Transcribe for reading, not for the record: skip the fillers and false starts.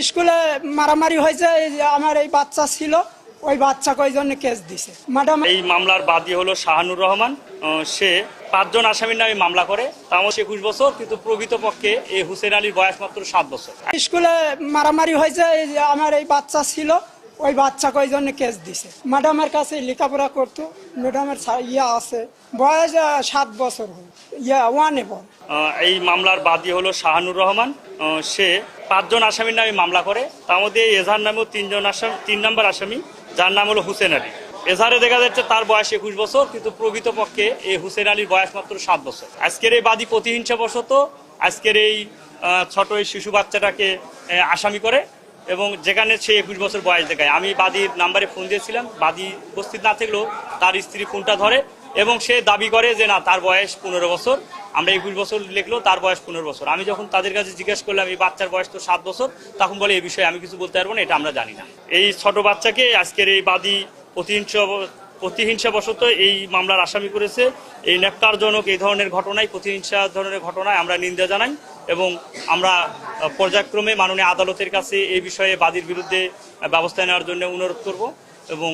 স্কুলে মারামারি হয়েছে, এই যে আমার এই বাচ্চা ছিল, ওই বাচ্চাকে ওই জন্য কেস দিছে ম্যাডাম। এই মামলার বাদী হলো শাহানুর রহমান। সে 5 জন আসামির নামে মামলা করে, তাও 21 বছর, কিন্তু প্রকৃতপক্ষে এই হুসেন আলীর বয়স মাত্র 7 বছর। স্কুলে মারামারি হয়েছে, এই যে আমার এই বাচ্চা ছিল, ওই বাচ্চাকে ওই জন্য কেস দিছে। ম্যাডামের কাছে লেখাপড়া করতো, ম্যাডামের আছে, বয়স 7 বছর হল, ওয়ানে পর। এই মামলার বাদী হলো শাহানুর রহমান। সে 5 জন আসামির নামে মামলা করে, তার মধ্যে এজাহার নামেও 3 নম্বর আসামি, যার নাম হলো হুসেন আলী। এজাহারে দেখা যাচ্ছে তার বয়স 21 বছর, কিন্তু প্রকৃতপক্ষে এই হুসেন আলীর বয়স মাত্র 7 বছর। আজকের এই বাদী প্রতিহিংসাবশত আজকের এই ছোট এই শিশু বাচ্চাটাকে আসামি করে, এবং যেখানে সে 21 বছর বয়স দেখায়। আমি বাদীর নাম্বারে ফোন দিয়েছিলাম, বাদী উপস্থিত না থাকলেও তার স্ত্রী ফোনটা ধরে এবং সে দাবি করে যে না, তার বয়স 15 বছর। আমরা 21 বছর লিখলেও তার বয়স 15 বছর। আমি যখন তাদের কাছে জিজ্ঞেস করলাম এই বাচ্চার বয়স তো 7 বছর, তখন বলে এই বিষয়ে আমি কিছু বলতে পারবো না, এটা আমরা জানি না। এই ছোট বাচ্চাকে আজকের এই বাদী প্রতিহিংসাবশত এই মামলার আসামি করেছে। এই ন্যাক্কারজনক এই ধরনের ঘটনায়, প্রতিহিংসা ধরনের ঘটনায় আমরা নিন্দা জানাই, এবং আমরা পর্যায়ক্রমে মাননীয় আদালতের কাছে এই বিষয়ে বাদীর বিরুদ্ধে ব্যবস্থা নেওয়ার জন্য অনুরোধ করব। এবং